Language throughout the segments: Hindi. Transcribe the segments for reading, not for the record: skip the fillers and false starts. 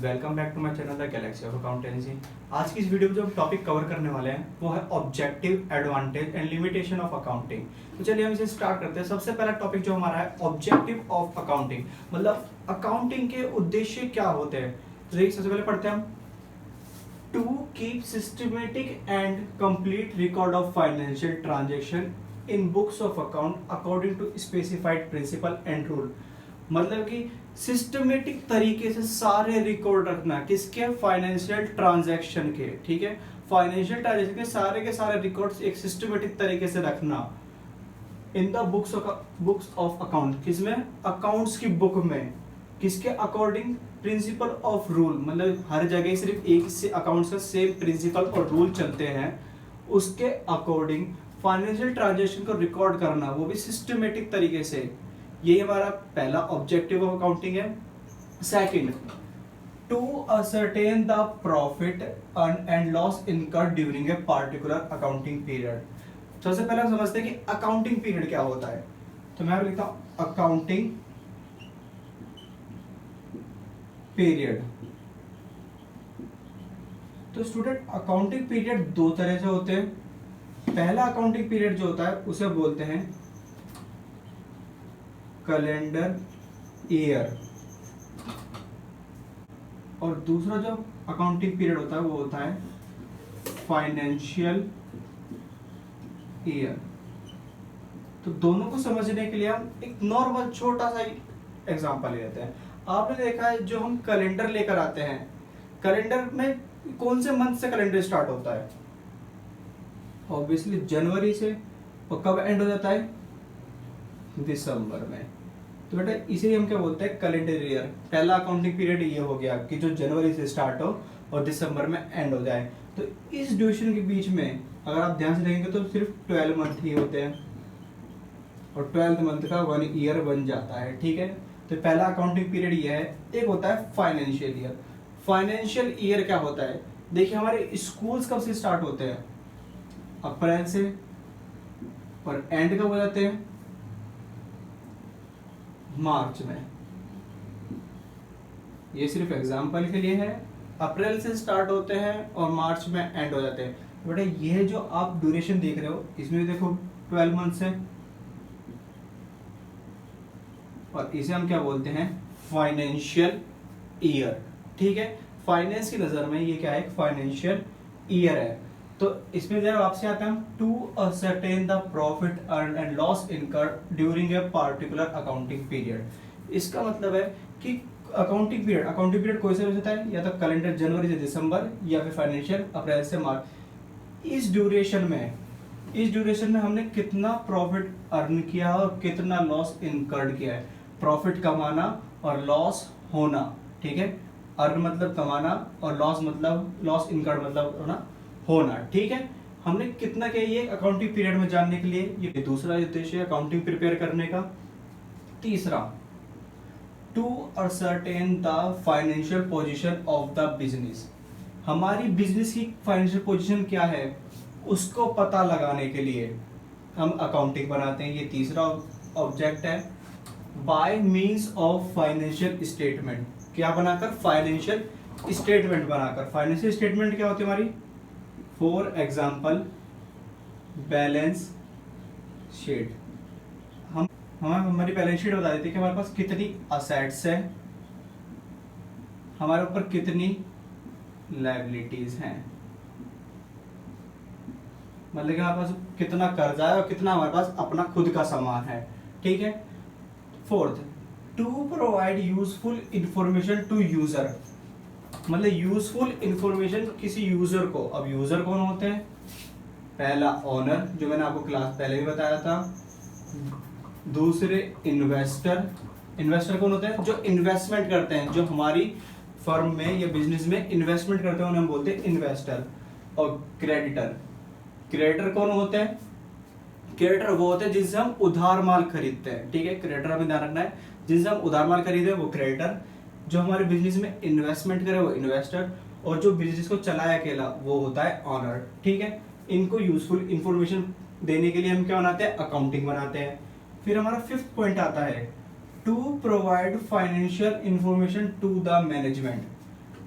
Welcome back to my channel the galaxy of accountancy. आज की इस वीडियो में जो टॉपिक कवर करने वाले हैं वो है objective, advantage and limitation of accounting. तो चलिए हम इसे स्टार्ट करते हैं। सबसे पहला टॉपिक जो हमारा है ऑब्जेक्टिव ऑफ अकाउंटिंग, मतलब अकाउंटिंग के उद्देश्य क्या होते हैं। तो देखिए सबसे पहले पढ़ते हैं हम। To keep systematic and complete record of financial transaction in books of account according to specified principle and rule. मतलब कि सिस्टमेटिक तरीके से सारे रिकॉर्ड रखना किसके, फाइनेंशियल ट्रांजैक्शन के। ठीक है, फाइनेंशियल ट्रांजैक्शन के सारे रिकॉर्ड्स एक सिस्टमेटिक तरीके से रखना in the books of account. किसमें? अकाउंट्स की बुक में। किसके अकॉर्डिंग? प्रिंसिपल ऑफ रूल, मतलब हर जगह सिर्फ एक से अकाउंट्स का सेम प्रिंसिपल और रूल चलते हैं, उसके अकॉर्डिंग फाइनेंशियल ट्रांजैक्शन को रिकॉर्ड करना, वो भी सिस्टमेटिक तरीके से। ये हमारा पहला ऑब्जेक्टिव ऑफ अकाउंटिंग है। Second, to ascertain the profit earn and loss incurred during a particular accounting period. सबसे पहले हम समझते हैं कि अकाउंटिंग पीरियड क्या होता है। तो मैं लिखता हूं अकाउंटिंग पीरियड। तो स्टूडेंट अकाउंटिंग पीरियड दो तरह से होते हैं। पहला अकाउंटिंग पीरियड जो होता है उसे बोलते हैं कैलेंडर ईयर, और दूसरा जो अकाउंटिंग पीरियड होता है वो होता है फाइनेंशियल ईयर। तो दोनों को समझने के लिए हम एक नॉर्मल छोटा सा एग्जांपल ले लेते हैं। आपने देखा है जो हम कैलेंडर लेकर आते हैं, कैलेंडर में कौन से मंथ से कैलेंडर स्टार्ट होता है? ऑब्वियसली जनवरी से। और कब एंड हो जाता है? दिसंबर में। तो बेटा इसे हम क्या बोलते हैं? Calendar year. पहला अकाउंटिंग पीरियड ये हो गया कि जो जनवरी से स्टार्ट हो और दिसंबर में एंड हो जाए। तो इस ड्यूरेशन के बीच में अगर आप ध्यान से देखेंगे तो सिर्फ 12 मंथ ही होते हैं, और 12th मंथ का 1 ईयर बन जाता है। ठीक है, तो पहला अकाउंटिंग पीरियड ये है। एक होता है फाइनेंशियल ईयर। फाइनेंशियल ईयर क्या होता है? देखिए हमारे स्कूल्स कब से स्टार्ट होते हैं? अप्रैल से, और एंड कब हो जाते हैं? मार्च में। ये सिर्फ एग्जाम्पल के लिए है। अप्रैल से स्टार्ट होते हैं और मार्च में एंड हो जाते हैं। बेटा ये जो आप ड्यूरेशन देख रहे हो इसमें भी देखो 12 मंथ्स है, और इसे हम क्या बोलते हैं? Financial year. ठीक है, फाइनेंस की नजर में ये क्या है? फाइनेंशियल ईयर है। तो इसमें जब आपसे आता है to ascertain the profit earn and loss incurred during a particular accounting period. इसका मतलब है कि अकाउंटिंग पीरियड कोई सा हो सकता है, या तो कैलेंडर जनवरी से दिसंबर, या फिर फाइनेंशियल अप्रैल से मार्च। इस ड्यूरेशन में हमने कितना प्रॉफिट अर्न किया और कितना लॉस इनकर्ड किया है। प्रॉफिट कमाना और लॉस होना। ठीक है, अर्न मतलब कमाना और लॉस मतलब लॉस इनकर्ड मतलब होना। ठीक है, हमने कितना किया ये अकाउंटिंग पीरियड में जानने के लिए। ये दूसरा उद्देश्य है अकाउंटिंग प्रिपेयर करने का। तीसरा, to ascertain the financial position of the business. हमारी बिजनेस की फाइनेंशियल पोजीशन क्या है उसको पता लगाने के लिए हम अकाउंटिंग बनाते हैं। ये तीसरा ऑब्जेक्ट है। By means of financial statement, क्या बनाकर? फाइनेंशियल स्टेटमेंट बनाकर। फाइनेंशियल स्टेटमेंट क्या होती है हमारी? For example balance sheet. हमारी बैलेंस शीट बता देती है कि हमारे पास कितनी असेट्स है, हमारे ऊपर कितनी लायबिलिटीज हैं, मतलब कि हमारे पास कितना कर्जा है और कितना हमारे पास अपना खुद का सामान है। ठीक है। Fourth, to provide useful information to user, मतलब यूजफुल इंफॉर्मेशन किसी यूजर को। अब यूजर कौन होते हैं? पहला ओनर, जो मैंने आपको क्लास पहले भी बताया था। दूसरे इन्वेस्टर कौन होते हैं? जो इन्वेस्टमेंट करते हैं, जो हमारी फर्म में या बिजनेस में इन्वेस्टमेंट करते हैं उन्हें हम बोलते हैं इन्वेस्टर। और क्रेडिटर कौन होते हैं? क्रेडिटर वो होते हैं जिनसे हम उधार माल खरीदते हैं। ठीक है, क्रेडिटर हमें ध्यान रखना है, जिनसे हम उधार माल खरीदे वो क्रेडिटर। जो हमारे बिजनेस में इन्वेस्टमेंट करे वो इन्वेस्टर, और जो बिजनेस को चलाए अकेला वो होता है ऑनर। ठीक है, इनको यूजफुल इंफॉर्मेशन देने के लिए हम क्या बनाते हैं? अकाउंटिंग बनाते हैं। फिर हमारा फिफ्थ पॉइंट आता है to provide financial information to the management.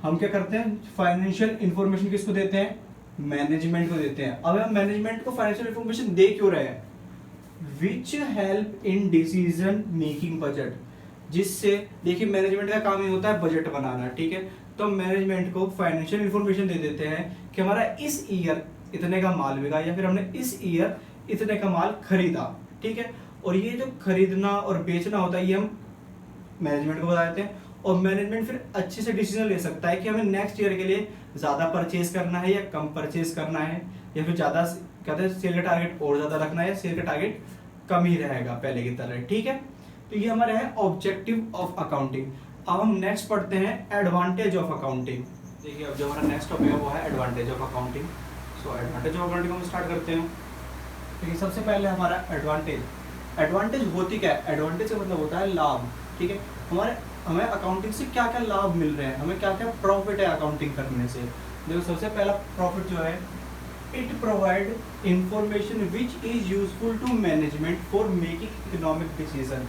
हम क्या करते हैं, फाइनेंशियल इंफॉर्मेशन किसको देते हैं, मैनेजमेंट को देते हैं। अब हम मैनेजमेंट को फाइनेंशियल इंफॉर्मेशन दे क्यों रहे हैं, which help in decision making budget, जिससे देखिए मैनेजमेंट का काम ही होता है बजट बनाना, ठीक है। तो मैनेजमेंट को फाइनेंशियल इंफॉर्मेशन दे देते हैं कि हमारा इस ईयर इतने का माल बिका, या फिर हमने इस ईयर इतने का माल खरीदा, ठीक है। और ये जो खरीदना और बेचना होता है ये हम मैनेजमेंट को बता देते हैं, और मैनेजमेंट फिर अच्छे से डिसीजन ले सकता है कि हमें नेक्स्ट ईयर के लिए ज्यादा परचेज करना है या कम परचेज करना है, या फिर ज्यादा कहते हैं सेल का टारगेट और ज्यादा रखना है या सेल का टारगेट कम ही रहेगा पहले की तरह, ठीक है। तो ये हमारा है ऑब्जेक्टिव ऑफ अकाउंटिंग। अब हम नेक्स्ट पढ़ते हैं एडवांटेज ऑफ अकाउंटिंग। देखिए अब जो हमारा नेक्स्ट टॉपिक है वो है advantage of accounting. So advantage of accounting हम स्टार्ट करते हैं। देखिए सबसे पहले हमारा एडवांटेज होती क्या है, एडवांटेज का मतलब होता है लाभ, ठीक है। हमें अकाउंटिंग से क्या क्या लाभ मिल रहे हैं, हमें क्या क्या प्रॉफिट है अकाउंटिंग करने से। देखो सबसे पहला प्रॉफिट जो है, it provide information which is useful to management for making economic decision.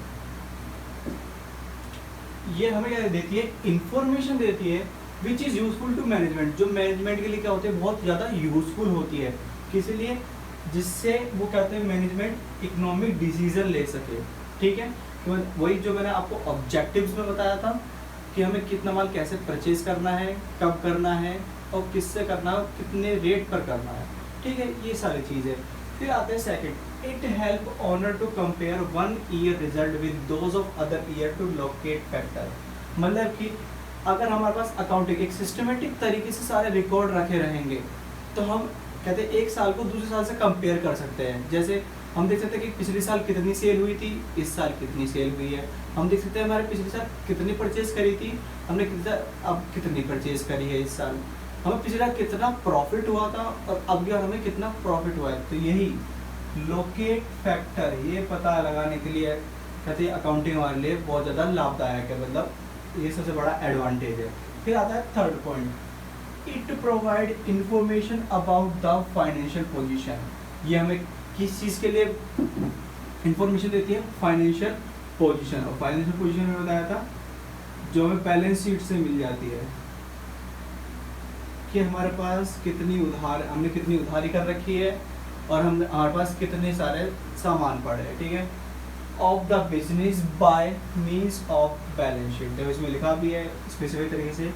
ये हमें क्या देती है, इंफॉर्मेशन देती है which is useful to management, जो मैनेजमेंट के लिए क्या होती है, बहुत ज्यादा यूजफुल होती है। किस लिए, जिससे वो कहते हैं मैनेजमेंट इकोनॉमिक डिसीजन ले सके, ठीक है। तो वही जो मैंने आपको ऑब्जेक्टिव्स में बताया था कि हमें कितना माल कैसे परचेज करना है, कब करना है और किससे करना है, कितने रेट पर करना है, ठीक है, ये सारी चीज़ें। फिर आते हैं second, it help owner to compare one year result with those of other year to locate factor. मतलब कि अगर हमारे पास अकाउंटिंग एक सिस्टमेटिक तरीके से सारे रिकॉर्ड रखे रहेंगे तो हम कहते हैं एक साल को दूसरे साल से कंपेयर कर सकते हैं। जैसे हम देख सकते हैं कि पिछले साल कितनी सेल हुई थी, इस साल कितनी सेल हुई है। हम देख सकते हैं हमारे पिछले साल कितनी परचेज करी थी, हमने अब कितनी परचेज करी है इस साल, हमें पिछले साल कितना प्रॉफिट हुआ था और अब यार हमें कितना प्रॉफिट हुआ है। तो यही लोकेट फैक्टर, ये पता लगाने के लिए कहते हैं अकाउंटिंग हमारे लिए बहुत ज़्यादा लाभदायक है, मतलब ये सबसे बड़ा एडवांटेज है। फिर आता है third point, it provide information about the financial position. ये हमें किस चीज़ के लिए इंफॉर्मेशन देती है, फाइनेंशियल पोजीशन। और फाइनेंशियल पोजीशन में बताया था जो हमें बैलेंस शीट से मिल जाती है कि हमारे पास हमने कितनी उधारी कर रखी है और हमारे पास कितने सारे सामान पड़े हैं, ठीक है। Of the business by means of balance sheet, देखो इसमें लिखा भी है स्पेसिफिक तरीके से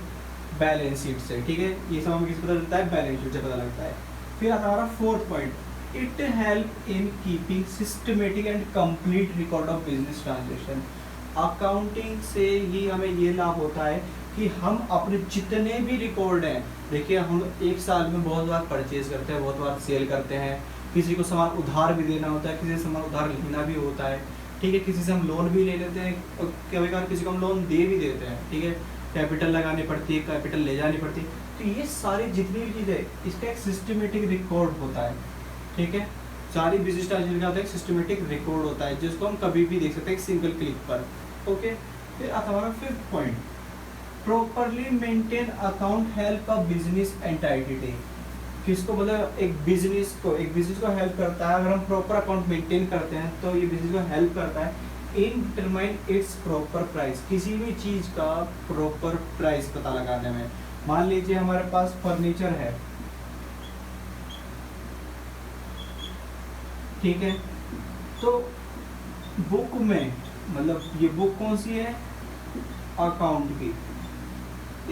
बैलेंस शीट से, ठीक है। ये सब हमें किस पता चलता है, बैलेंस शीट से पता लगता है। फिर आता हमारा fourth point, it help in keeping systematic and complete record of business transaction. Accounting से ही हमें ये लाभ होता है कि हम अपने जितने भी रिकॉर्ड हैं, देखिए हम एक साल में बहुत बार परचेज करते हैं, बहुत बार सेल करते हैं, किसी को सामान उधार भी देना होता है, किसी से सामान उधार लेना भी होता है, ठीक है। किसी से हम लोन भी ले लेते हैं और कभी कभार किसी को हम लोन दे भी देते हैं, ठीक है। कैपिटल लगानी पड़ती है, कैपिटल ले जानी पड़ती है। तो ये सारी जितनी भी चीज़ें, इसका एक सिस्टमेटिक रिकॉर्ड होता है, ठीक है। सारी बिजनेस ट्रांजेक्शन का एक सिस्टमेटिक रिकॉर्ड होता है जिसको हम कभी भी देख सकते हैं एक सिंगल क्लिक पर, ओके। फिर आता हमारा fifth point, properly maintain account help a business entity. किसको मतलब एक बिजनेस को हेल्प करता है। अगर हम प्रॉपर अकाउंट मेंटेन करते हैं तो ये बिजनेस को हेल्प करता है इन डिटरमाइन इट्स प्रॉपर प्राइस, किसी भी चीज़ का प्रॉपर प्राइस पता लगाने में। मान लीजिए हमारे पास फर्नीचर है, ठीक है, तो बुक में मतलब ये बुक कौन सी है, अकाउंट की।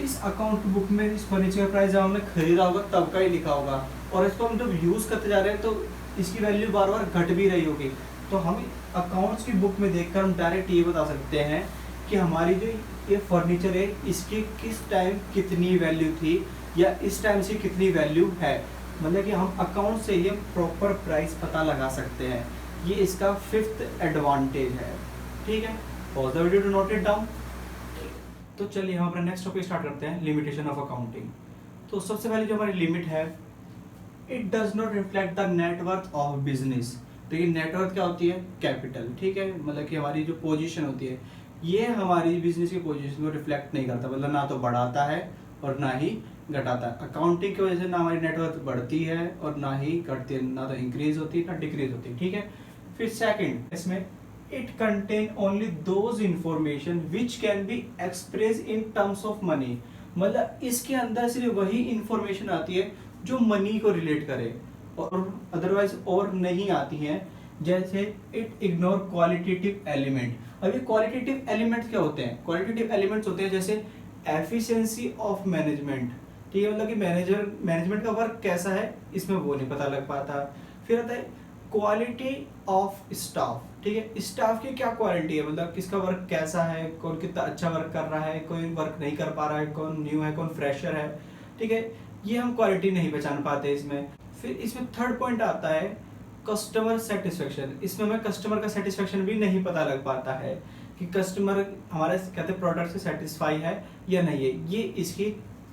इस अकाउंट बुक में इस फर्नीचर का प्राइस जब हमने खरीदा होगा तब का ही लिखा होगा, और इसको हम जब यूज़ करते जा रहे हैं तो इसकी वैल्यू बार बार घट भी रही होगी। तो हम अकाउंट्स की बुक में देखकर हम डायरेक्ट ये बता सकते हैं कि हमारी जो ये फर्नीचर है इसकी किस टाइम कितनी वैल्यू थी या इस टाइम से कितनी वैल्यू है। मतलब कि हम अकाउंट से ये प्रॉपर प्राइस पता लगा सकते हैं। ये इसका फिफ्थ एडवांटेज है, ठीक है। Pause the video to note it down. तो चलिए हम अपना नेक्स्ट टॉपिक स्टार्ट करते हैं, लिमिटेशन ऑफ अकाउंटिंग। तो सबसे पहले जो हमारी लिमिट है, it does not reflect the net worth of business. तो ये नेटवर्थ क्या होती है, कैपिटल, ठीक है। मतलब कि हमारी जो पोजीशन होती है ये हमारी बिजनेस की पोजीशन को रिफ्लेक्ट नहीं करता, मतलब ना तो बढ़ाता है और ना ही घटाता है। अकाउंटिंग की वजह से ना हमारी नेटवर्थ बढ़ती है और ना ही घटती है, ना तो इंक्रीज होती है ना डिक्रीज होती है, ठीक है। फिर सेकंड, इसमें it contain only those information which can be express in terms of money. मतलब इसके अंदर सिर्फ वही इंफॉर्मेशन आती है जो मनी को रिलेट करे, और अदरवाइज और नहीं आती हैं। जैसे इट इग्नोर क्वालिटेटिव एलिमेंट। अब ये क्वालिटेटिव एलिमेंट्स क्या होते हैं? क्वालिटेटिव एलिमेंट्स होते हैं जैसे एफिशिएंसी ऑफ मैनेजमेंट, ठीक है, मतलब कि मैनेजमेंट का वर्क कैसा है इसमें वो नहीं पता लग पाता। फिर आता है क्वालिटी ऑफ स्टाफ, ठीक है, स्टाफ की क्या क्वालिटी है, मतलब किसका वर्क कैसा है, कौन कितना अच्छा वर्क कर रहा है, कोई वर्क नहीं कर पा रहा है, कौन न्यू है, कौन फ्रेशर है, ठीक है, ये हम क्वालिटी नहीं पहचान पाते इसमें। फिर इसमें थर्ड पॉइंट आता है कस्टमर सेटिस्फेक्शन। इसमें हमें कस्टमर का सेटिस्फेक्शन भी नहीं पता लग पाता है कि कस्टमर हमारे कहते हैं प्रोडक्ट से सेटिस्फाई है या नहीं है, ये इसकी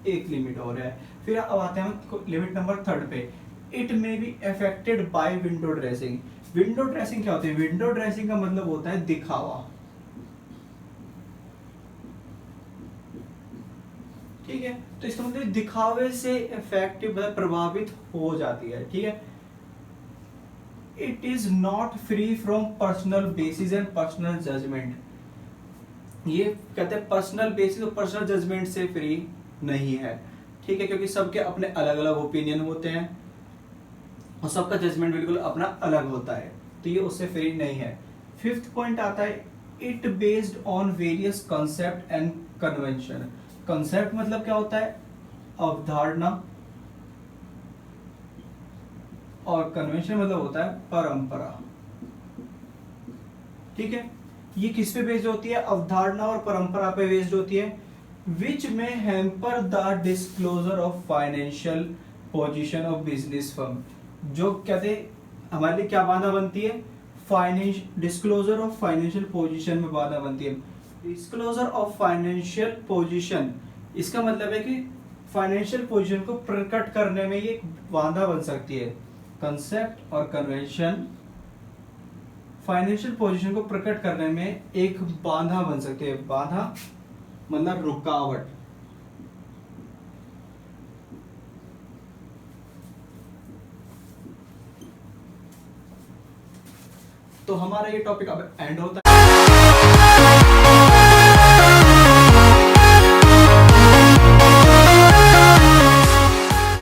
एक लिमिट और है। फिर अब आते हैं लिमिट नंबर थर्ड पे, it may be affected by window dressing. Window dressing क्या होती है? विंडो ड्रेसिंग का मतलब होता है दिखावा, ठीक है, तो इसका मतलब दिखावे से इफेक्टिव प्रभावित हो जाती है, ठीक है। It is not free from personal basis and personal judgment. ये कहते हैं पर्सनल बेसिस और पर्सनल जजमेंट से फ्री नहीं है, ठीक है, क्योंकि सबके अपने अलग अलग ओपिनियन होते हैं और सबका जजमेंट बिल्कुल अपना अलग होता है, तो ये उससे फ्री नहीं है। फिफ्थ पॉइंट आता है it based on various concept and convention. Concept मतलब क्या होता है? अवधारणा, और कन्वेंशन मतलब होता है परंपरा, ठीक है। ये किस पे बेस्ड होती है? अवधारणा और परंपरा पे बेस्ड होती है। विच में hamper the disclosure of financial position of business firm. जो कहते हमारे लिए क्या बाधा बनती है? डिस्क्लोजर ऑफ फाइनेंशियल पोजीशन में बाधा बनती है। डिस्क्लोजर ऑफ फाइनेंशियल पोजीशन, इसका मतलब है कि फाइनेंशियल पोजीशन को प्रकट करने में ये बाधा बन सकती है। कंसेप्ट और कन्वेंशन फाइनेंशियल पोजीशन को प्रकट करने में एक बाधा बन सकती है। बाधा मतलब रुकावट। तो हमारा ये टॉपिक अब एंड होता है।